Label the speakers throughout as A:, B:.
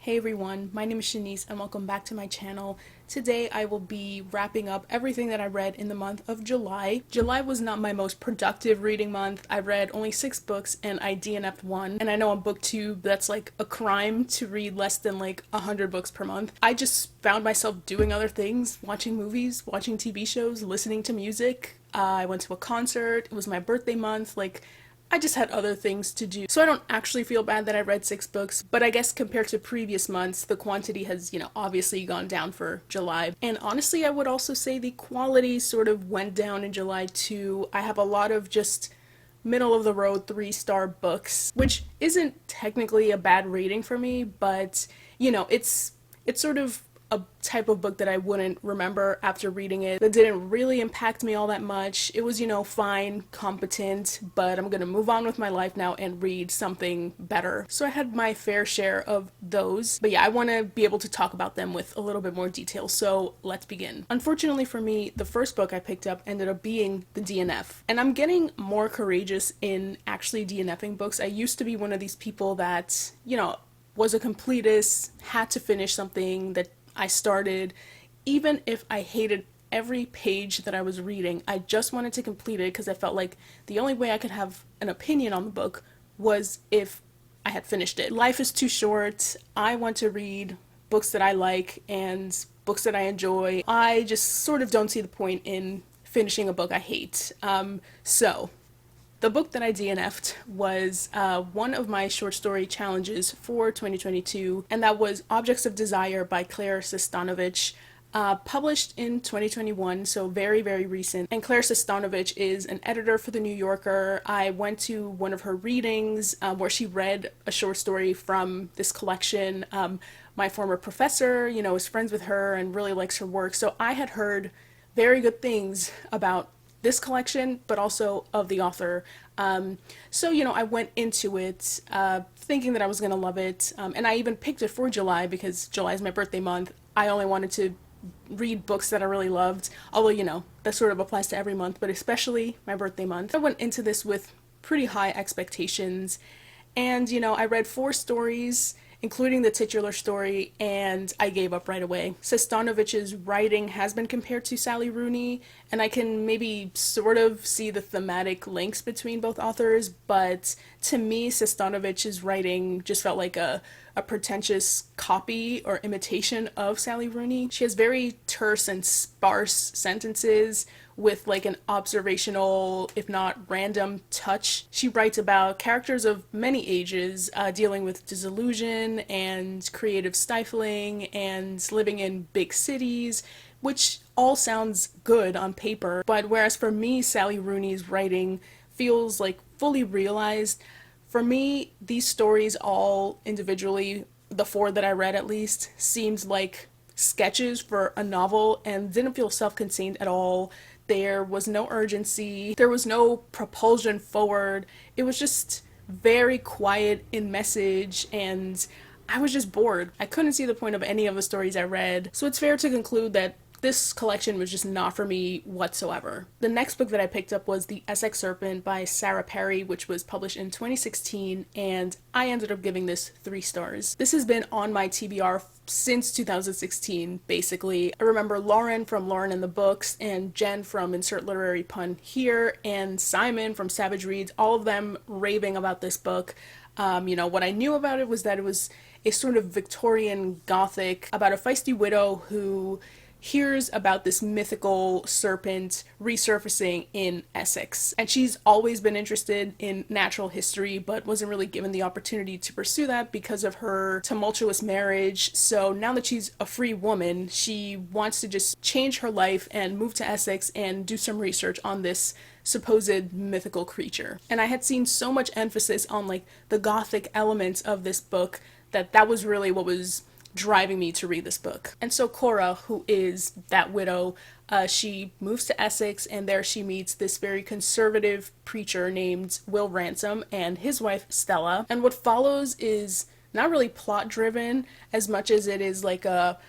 A: Hey everyone, my name is Shanice and welcome back to my channel. Today I will be wrapping up everything that I read in the month of July. July was not my most productive reading month. I read only 6 books and I DNF'd one. And I know on BookTube that's like a crime to read less than like 100 books per month. I just found myself doing other things, watching movies, watching TV shows, listening to music. I went to a concert. It was my birthday month. I just had other things to do. So I don't actually feel bad that I read 6 books, but I guess compared to previous months, the quantity has, obviously gone down for July. And honestly, I would also say the quality sort of went down in July too. I have a lot of just middle of the road 3-star books, which isn't technically a bad rating for me, but it's sort of a type of book that I wouldn't remember after reading it, that didn't really impact me all that much. It was, fine, competent, but I'm gonna move on with my life now and read something better. So I had my fair share of those. But yeah, I want to be able to talk about them with a little bit more detail, so let's begin. Unfortunately for me, the first book I picked up ended up being the DNF. And I'm getting more courageous in actually DNFing books. I used to be one of these people that, was a completist, had to finish something that I started, even if I hated every page that I was reading. I just wanted to complete it because I felt like the only way I could have an opinion on the book was if I had finished it. Life is too short. I want to read books that I like and books that I enjoy. I just sort of don't see the point in finishing a book I hate. So the book that I DNF'd was one of my short story challenges for 2022, and that was Objects of Desire by Claire Sestanovich, published in 2021, so very, very recent. And Claire Sestanovich is an editor for The New Yorker. I went to one of her readings where she read a short story from this collection. My former professor, is friends with her and really likes her work, so I had heard very good things about this collection, but also of the author. So, I went into it thinking that I was going to love it. And I even picked it for July because July is my birthday month. I only wanted to read books that I really loved. Although, that sort of applies to every month, but especially my birthday month. I went into this with pretty high expectations. And, I read 4 stories, including the titular story, and I gave up right away. Sestanovich's writing has been compared to Sally Rooney, and I can maybe sort of see the thematic links between both authors, but to me, Sestanovich's writing just felt like a pretentious copy or imitation of Sally Rooney. She has very terse and sparse sentences with like an observational, if not random, touch. She writes about characters of many ages dealing with disillusion and creative stifling and living in big cities, which all sounds good on paper. But whereas for me, Sally Rooney's writing feels like fully realized, for me, these stories all individually, the 4 that I read at least, seemed like sketches for a novel and didn't feel self-contained at all. There was no urgency. There was no propulsion forward. It was just very quiet in message, and I was just bored. I couldn't see the point of any of the stories I read. So it's fair to conclude that this collection was just not for me whatsoever. The next book that I picked up was The Essex Serpent by Sarah Perry, which was published in 2016, and I ended up giving this 3 stars. This has been on my TBR since 2016, basically. I remember Lauren from Lauren and the Books, and Jen from Insert Literary Pun Here, and Simon from Savage Reads, all of them raving about this book. What I knew about it was that it was a sort of Victorian Gothic about a feisty widow who hears about this mythical serpent resurfacing in Essex. And she's always been interested in natural history, but wasn't really given the opportunity to pursue that because of her tumultuous marriage. So now that she's a free woman, she wants to just change her life and move to Essex and do some research on this supposed mythical creature. And I had seen so much emphasis on like the Gothic elements of this book that was really what was driving me to read this book. And so Cora, who is that widow, she moves to Essex, and there she meets this very conservative preacher named Will Ransom and his wife Stella. And what follows is not really plot driven as much as it is like a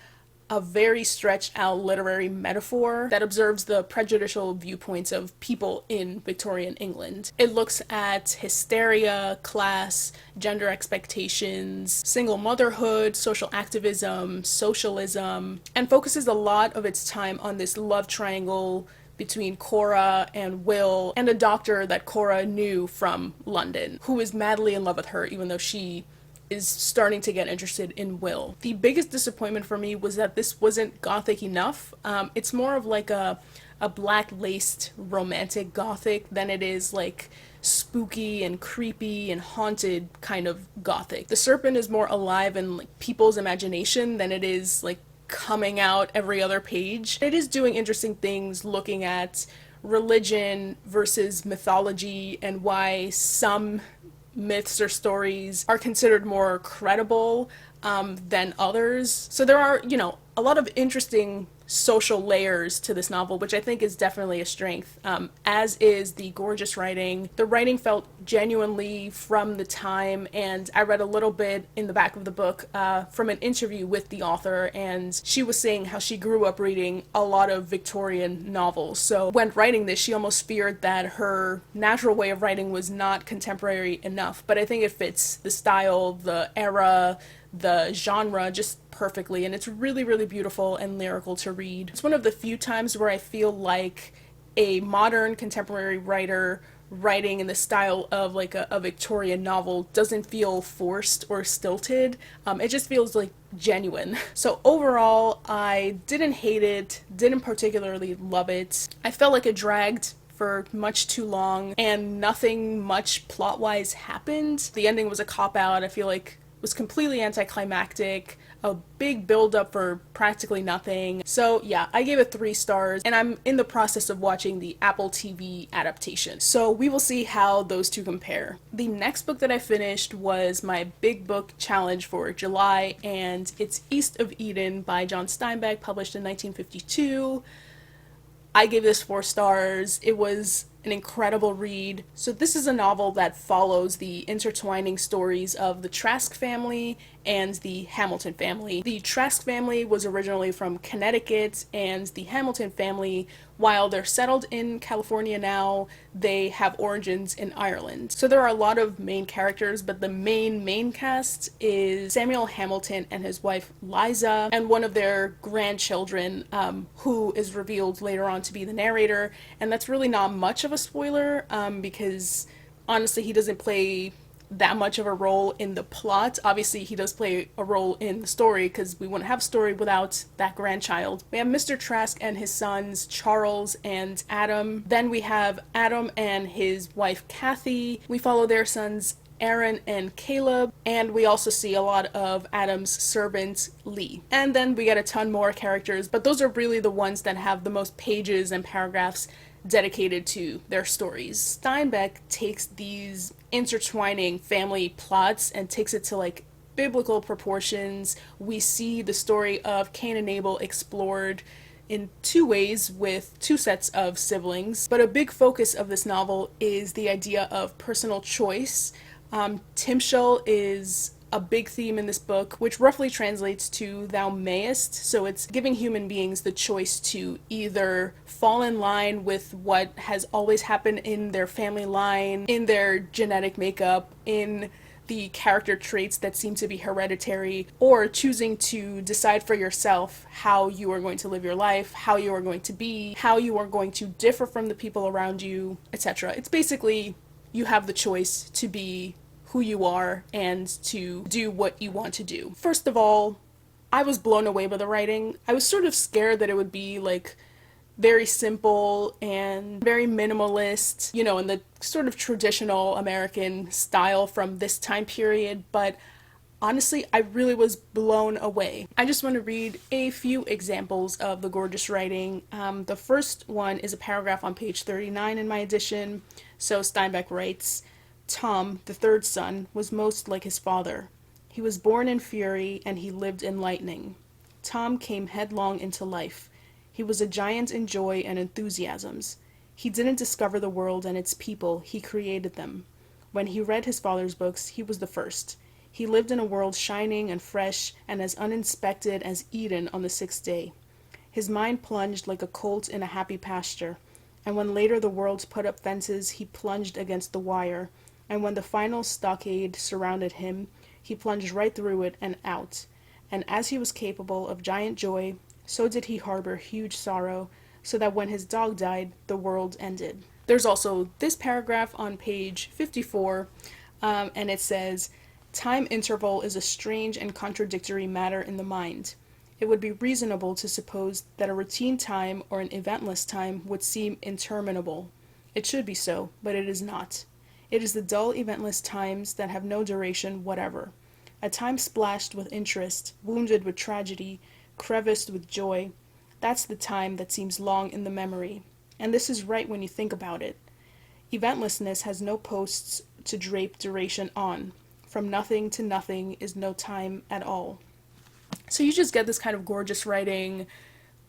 A: a very stretched out literary metaphor that observes the prejudicial viewpoints of people in Victorian England. It looks at hysteria, class, gender expectations, single motherhood, social activism, socialism, and focuses a lot of its time on this love triangle between Cora and Will, and a doctor that Cora knew from London, who is madly in love with her, even though she is starting to get interested in Will. The biggest disappointment for me was that this wasn't gothic enough. It's more of like a black laced romantic gothic than it is like spooky and creepy and haunted kind of gothic. The Serpent is more alive in like people's imagination than it is like coming out every other page. It is doing interesting things looking at religion versus mythology and why some myths or stories are considered more credible than others. So there are, a lot of interesting social layers to this novel, which I think is definitely a strength, as is the gorgeous writing. The writing felt genuinely from the time, and I read a little bit in the back of the book from an interview with the author, and she was saying how she grew up reading a lot of Victorian novels. So when writing this, she almost feared that her natural way of writing was not contemporary enough, but I think it fits the style, the era, the genre just perfectly, and it's really, really beautiful and lyrical to read. It's one of the few times where I feel like a modern contemporary writer writing in the style of like a Victorian novel doesn't feel forced or stilted. It just feels like genuine. So overall, I didn't hate it, didn't particularly love it. I felt like it dragged for much too long and nothing much plot-wise happened. The ending was a cop-out. I feel like was completely anticlimactic, a big build-up for practically nothing. So yeah, I gave it 3 stars, and I'm in the process of watching the Apple TV adaptation. So we will see how those two compare. The next book that I finished was my big book challenge for July, and it's East of Eden by John Steinbeck, published in 1952. I gave this 4 stars. It was an incredible read. So this is a novel that follows the intertwining stories of the Trask family and the Hamilton family. The Trask family was originally from Connecticut, and the Hamilton family, while they're settled in California now, they have origins in Ireland. So there are a lot of main characters, but the main cast is Samuel Hamilton and his wife Liza, and one of their grandchildren, who is revealed later on to be the narrator. And that's really not much of a spoiler, because honestly he doesn't play that much of a role in the plot. Obviously he does play a role in the story, because we wouldn't have story without that grandchild. We have Mr. Trask and his sons Charles and Adam. Then we have Adam and his wife Kathy. We follow their sons Aaron and Caleb, and we also see a lot of Adam's servant Lee. And then we get a ton more characters, but those are really the ones that have the most pages and paragraphs dedicated to their stories. Steinbeck takes these intertwining family plots and takes it to like biblical proportions. We see the story of Cain and Abel explored in 2 ways with 2 sets of siblings, but a big focus of this novel is the idea of personal choice. Timshel is a big theme in this book, which roughly translates to thou mayest. So it's giving human beings the choice to either fall in line with what has always happened in their family line, in their genetic makeup, in the character traits that seem to be hereditary, or choosing to decide for yourself how you are going to live your life, how you are going to be, how you are going to differ from the people around you, etc. It's basically you have the choice to be who you are and to do what you want to do. First of all, I was blown away by the writing. I was sort of scared that it would be like very simple and very minimalist, in the sort of traditional American style from this time period, but honestly, I really was blown away. I just want to read a few examples of the gorgeous writing. The first one is a paragraph on page 39 in my edition. So Steinbeck writes, Tom, the 3rd son, was most like his father. He was born in fury, and he lived in lightning. Tom came headlong into life. He was a giant in joy and enthusiasms. He didn't discover the world and its people, he created them. When he read his father's books, he was the first. He lived in a world shining and fresh and as uninspected as Eden on the sixth day. His mind plunged like a colt in a happy pasture, and when later the worlds put up fences, he plunged against the wire, and when the final stockade surrounded him, he plunged right through it and out. And as he was capable of giant joy, so did he harbor huge sorrow, so that when his dog died, the world ended. There's also this paragraph on page 54, and it says, time interval is a strange and contradictory matter in the mind. It would be reasonable to suppose that a routine time or an eventless time would seem interminable. It should be so, but it is not. It is the dull, eventless times that have no duration whatever. A time splashed with interest, wounded with tragedy, creviced with joy, that's the time that seems long in the memory. And this is right when you think about it. Eventlessness has no posts to drape duration on. From nothing to nothing is no time at all. So you just get this kind of gorgeous writing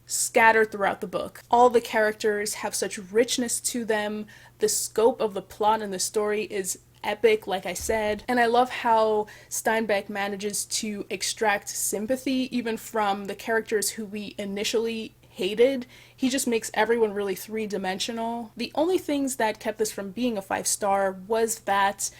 A: scattered throughout the book. All the characters have such richness to them. The scope of the plot and the story is epic, like I said. And I love how Steinbeck manages to extract sympathy even from the characters who we initially hated. He just makes everyone really three-dimensional. The only things that kept this from being a 5-star was that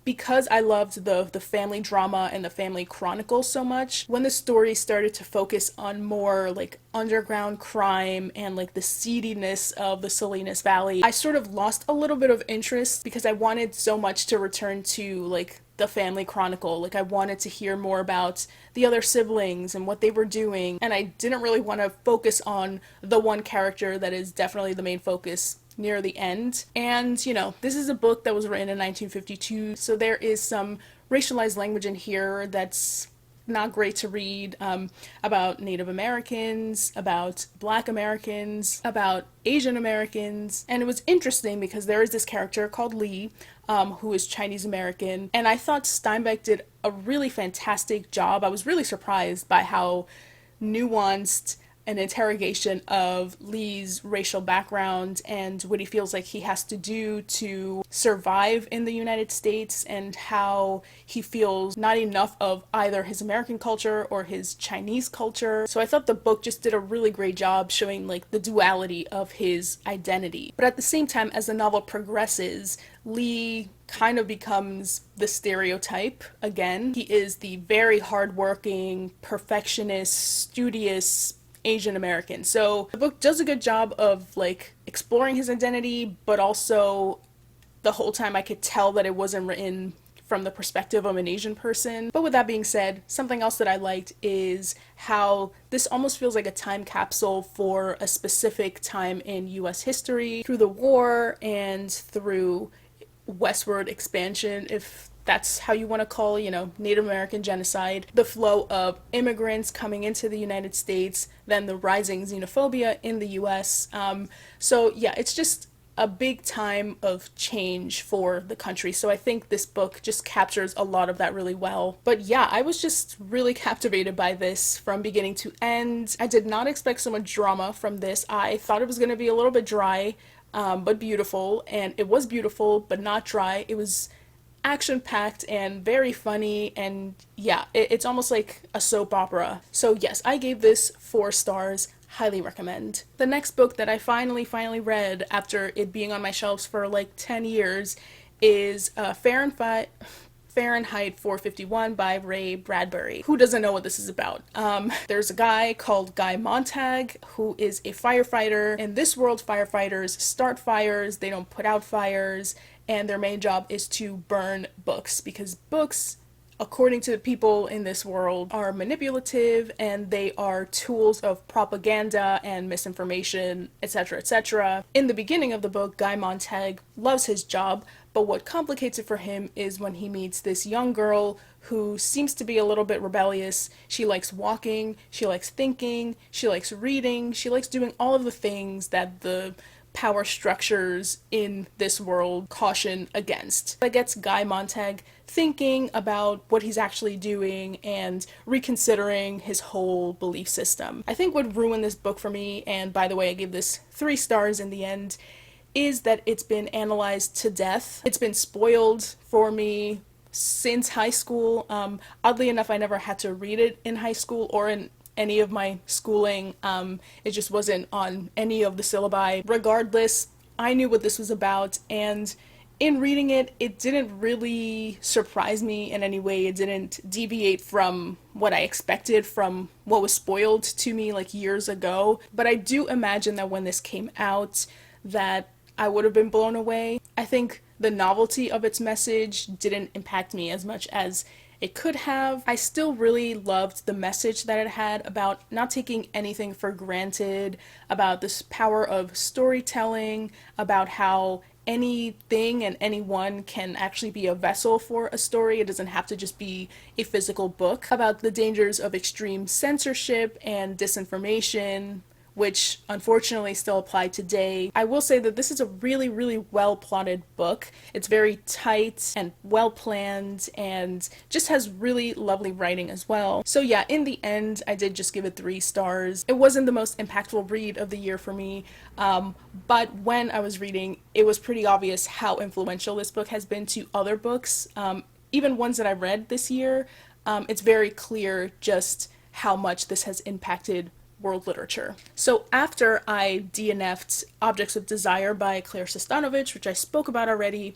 A: because I loved the family drama and the family chronicles so much, when the story started to focus on more like underground crime and like the seediness of the Salinas Valley, I sort of lost a little bit of interest because I wanted so much to return to like the family chronicle. Like I wanted to hear more about the other siblings and what they were doing, and I didn't really want to focus on the one character that is definitely the main focus near the end. And you know, this is a book that was written in 1952, so there is some racialized language in here that's not great to read, about Native Americans, about Black Americans, about Asian Americans. And it was interesting because there is this character called Lee, who is Chinese American, and I thought Steinbeck did a really fantastic job. I was really surprised by how nuanced an interrogation of Lee's racial background and what he feels like he has to do to survive in the United States, and how he feels not enough of either his American culture or his Chinese culture. So I thought the book just did a really great job showing like the duality of his identity. But at the same time, as the novel progresses, Lee kind of becomes the stereotype again. He is the very hardworking, perfectionist, studious Asian American. So the book does a good job of like exploring his identity, but also the whole time I could tell that it wasn't written from the perspective of an Asian person. But with that being said, something else that I liked is how this almost feels like a time capsule for a specific time in US history, through the war and through westward expansion, if that's how you want to call, you know, Native American genocide, the flow of immigrants coming into the United States, then the rising xenophobia in the US. So yeah, it's just a big time of change for the country. So I think this book just captures a lot of that really well. But yeah, I was just really captivated by this from beginning to end. I did not expect so much drama from this. I thought it was going to be a little bit dry, but beautiful. And it was beautiful, but not dry. It was action-packed and very funny, and yeah, it's almost like a soap opera. So yes, I gave this 4 stars. Highly recommend. The next book that I finally read after it being on my shelves for like 10 years is Fahrenheit 451 by Ray Bradbury. Who doesn't know what this is about? There's a guy called Guy Montag who is a firefighter. In this world, firefighters start fires, they don't put out fires, and their main job is to burn books, because books, according to the people in this world, are manipulative and they are tools of propaganda and misinformation, etc., etc. In the beginning of the book, Guy Montag loves his job, but what complicates it for him is when he meets this young girl who seems to be a little bit rebellious. She likes walking, she likes thinking, she likes reading, she likes doing all of the things that the power structures in this world caution against. That gets Guy Montag thinking about what he's actually doing and reconsidering his whole belief system. I think what ruined this book for me, and by the way, I gave this 3 stars in the end, is that it's been analyzed to death. It's been spoiled for me since high school. Oddly enough, I never had to read it in high school or in any of my schooling. It just wasn't on any of the syllabi. Regardless, I knew what this was about, and in reading it, it didn't really surprise me in any way. It didn't deviate from what I expected, from what was spoiled to me like years ago. But I do imagine that when this came out, that I would have been blown away. I think the novelty of its message didn't impact me as much as it could have. I still really loved the message that it had about not taking anything for granted, about this power of storytelling, about how anything and anyone can actually be a vessel for a story. It doesn't have to just be a physical book. About the dangers of extreme censorship and disinformation, which unfortunately still apply today. I will say that this is a really, really well plotted book. It's very tight and well planned and just has really lovely writing as well. So yeah, in the end, I did just give it 3 stars. It wasn't the most impactful read of the year for me, but when I was reading, it was pretty obvious how influential this book has been to other books, even ones that I read this year. It's very clear just how much this has impacted world literature. So after I DNF'd Objects of Desire by Claire Sestanovich, which I spoke about already,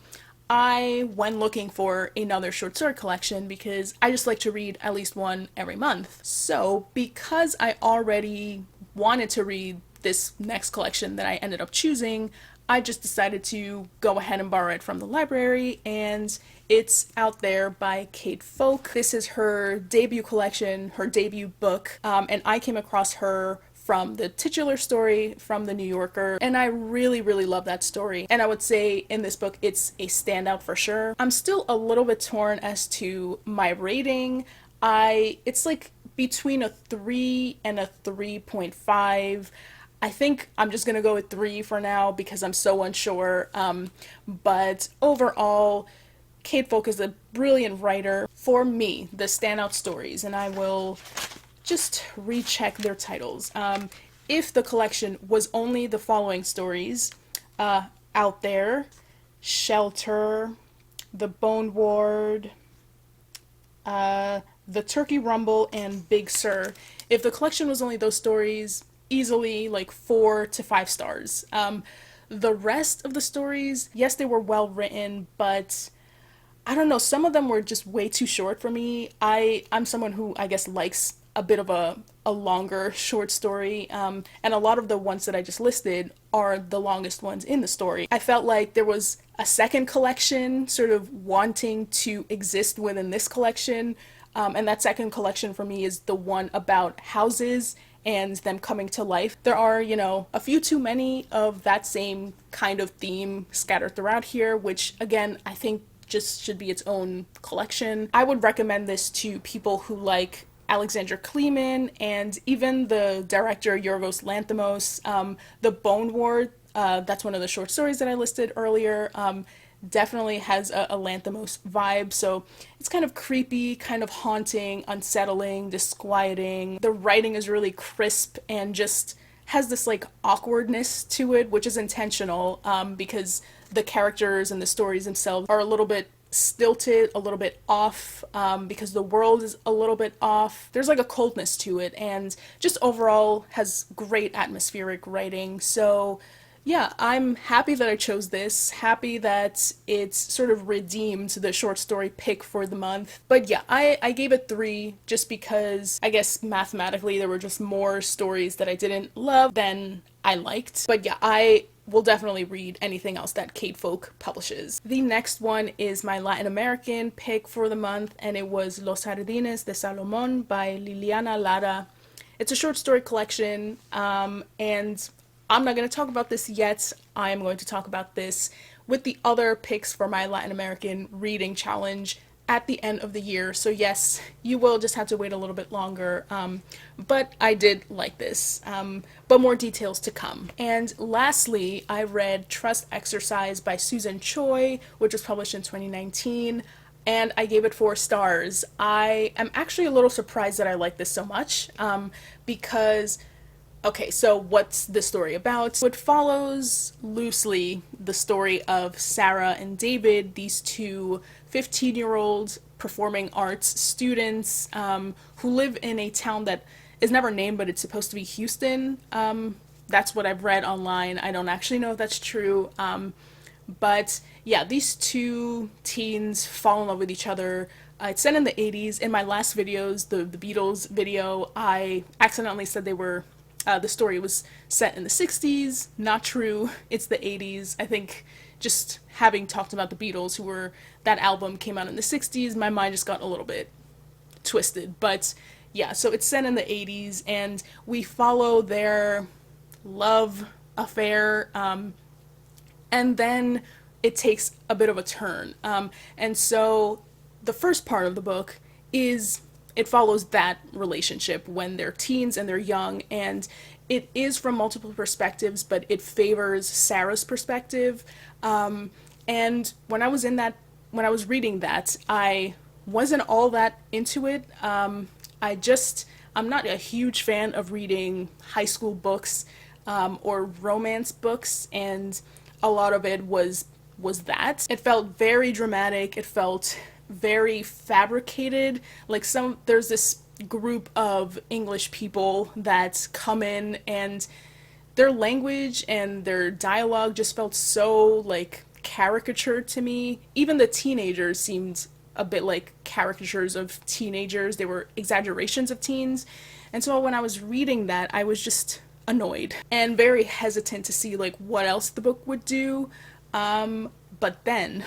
A: I went looking for another short story collection because I just like to read at least one every month. So because I already wanted to read this next collection that I ended up choosing, I just decided to go ahead and borrow it from the library, and it's Out There by Kate Folk. This is her debut collection, her debut book, and I came across her from the titular story from the New Yorker, and I really, really love that story. And I would say in this book, it's a standout for sure. I'm still a little bit torn as to my rating. It's like between a 3 and a 3.5. I think I'm just gonna go with 3 for now because I'm so unsure. But overall, Kate Folk is a brilliant writer. For me, the standout stories, and I will just recheck their titles. If the collection was only the following stories, Out There, Shelter, The Bone Ward, The Turkey Rumble, and Big Sur. If the collection was only those stories, easily like 4 to 5 stars. The rest of the stories, yes, they were well written, but I don't know, some of them were just way too short for me. I'm someone who I guess likes a bit of a longer short story, and a lot of the ones that I just listed are the longest ones in the story. I felt like there was a second collection sort of wanting to exist within this collection, and that second collection for me is the one about houses and them coming to life. There are, a few too many of that same kind of theme scattered throughout here, which again, I think just should be its own collection. I would recommend this to people who like Alexandra Kleeman and even the director Yorgos Lanthimos. The Bone Ward, that's one of the short stories that I listed earlier, definitely has a Lanthimos vibe. So it's kind of creepy, kind of haunting, unsettling, disquieting. The writing is really crisp and just has this like awkwardness to it, which is intentional, because the characters and the stories themselves are a little bit stilted, a little bit off, because the world is a little bit off. There's like a coldness to it, and just overall has great atmospheric writing. So yeah, I'm happy that I chose this, happy that it's sort of redeemed the short story pick for the month. But yeah, I gave it 3 just because I guess mathematically there were just more stories that I didn't love than I liked. But yeah, I will definitely read anything else that Kate Folk publishes. The next one is my Latin American pick for the month, and it was Los Jardines de Salomón by Liliana Lara. It's a short story collection, and I'm not going to talk about this yet. I am going to talk about this with the other picks for my Latin American reading challenge at the end of the year. So yes, you will just have to wait a little bit longer. But I did like this. But more details to come. And lastly, I read Trust Exercise by Susan Choi, which was published in 2019. And I gave it 4 stars. I am actually a little surprised that I like this so much, because okay, so what's the story about? It follows loosely the story of Sarah and David, these 2 15-year-old performing arts students who live in a town that is never named, but it's supposed to be Houston. That's what I've read online. I don't actually know if that's true. But yeah, these two teens fall in love with each other. It's set in the 80s. In my last videos, the Beatles video, I accidentally said the story was set in the 60s. Not true. It's the 80s. I think just having talked about the Beatles, that album came out in the 60s, my mind just got a little bit twisted. But yeah, so it's set in the 80s, and we follow their love affair, and then it takes a bit of a turn. And so the first part of the book it follows that relationship when they're teens and they're young, and it is from multiple perspectives, but it favors Sarah's perspective. And when I was reading that, I wasn't all that into it. I'm not a huge fan of reading high school books or romance books, and a lot of it was that. It felt very dramatic. It felt very fabricated. Like there's this group of English people that come in, and their language and their dialogue just felt so like caricatured to me. Even the teenagers seemed a bit like caricatures of teenagers. They were exaggerations of teens. And so when I was reading that, I was just annoyed and very hesitant to see like what else the book would do. But then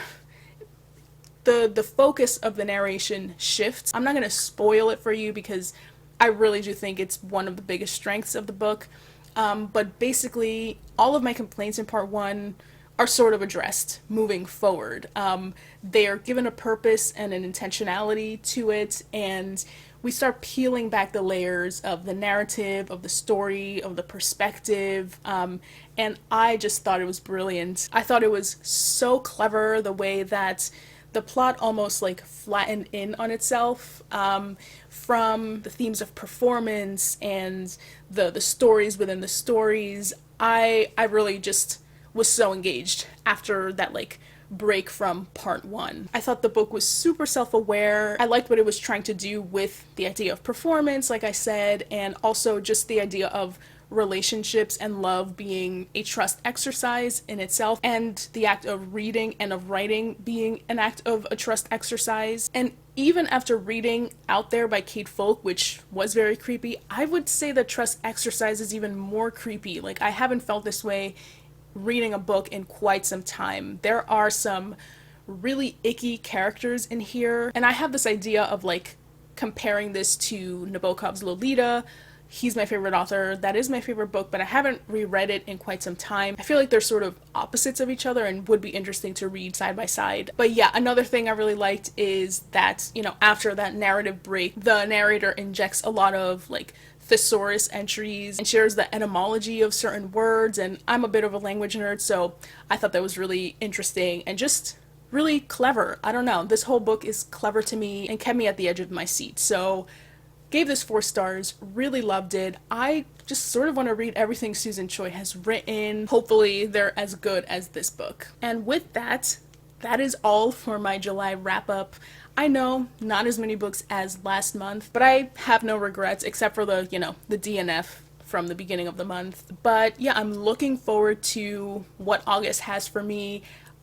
A: the focus of the narration shifts. I'm not going to spoil it for you because I really do think it's one of the biggest strengths of the book. But basically, all of my complaints in part one are sort of addressed moving forward. They are given a purpose and an intentionality to it, and we start peeling back the layers of the narrative, of the story, of the perspective, and I just thought it was brilliant. I thought it was so clever the way that the plot almost like flattened in on itself, from the themes of performance and the stories within the stories. I really just was so engaged after that like break from part one. I thought the book was super self-aware. I liked what it was trying to do with the idea of performance, like I said, and also just the idea of relationships and love being a trust exercise in itself, and the act of reading and of writing being an act of a trust exercise. And even after reading Out There by Kate Folk, which was very creepy, I would say that Trust Exercise is even more creepy. Like, I haven't felt this way reading a book in quite some time. There are some really icky characters in here, and I have this idea of like comparing this to Nabokov's Lolita. He's my favorite author. That is my favorite book, but I haven't reread it in quite some time. I feel like they're sort of opposites of each other and would be interesting to read side by side. But yeah, another thing I really liked is that, you know, after that narrative break, the narrator injects a lot of like thesaurus entries and shares the etymology of certain words, and I'm a bit of a language nerd, so I thought that was really interesting and just really clever. I don't know, this whole book is clever to me and kept me at the edge of my seat. So gave this 4 stars, really loved it. I just sort of want to read everything Susan Choi has written. Hopefully they're as good as this book. And with that, that is all for my July wrap-up. I know, not as many books as last month, but I have no regrets except for the DNF from the beginning of the month. But yeah, I'm looking forward to what August has for me.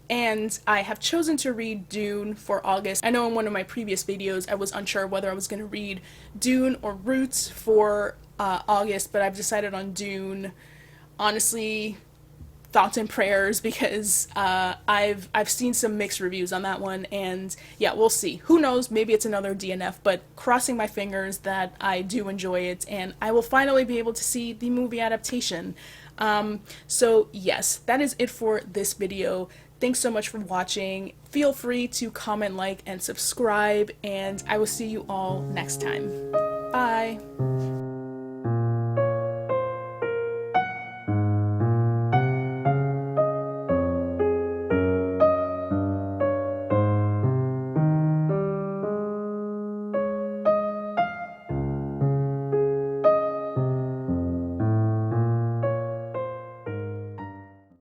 A: And I have chosen to read Dune for August. I know in one of my previous videos I was unsure whether I was going to read Dune or Roots for August, but I've decided on Dune. Honestly, thoughts and prayers, because I've seen some mixed reviews on that one, and yeah, we'll see. Who knows, maybe it's another DNF, but crossing my fingers that I do enjoy it and I will finally be able to see the movie adaptation. So yes, that is it for this video. Thanks so much for watching. Feel free to comment, like, and subscribe, and I will see you all next time. Bye!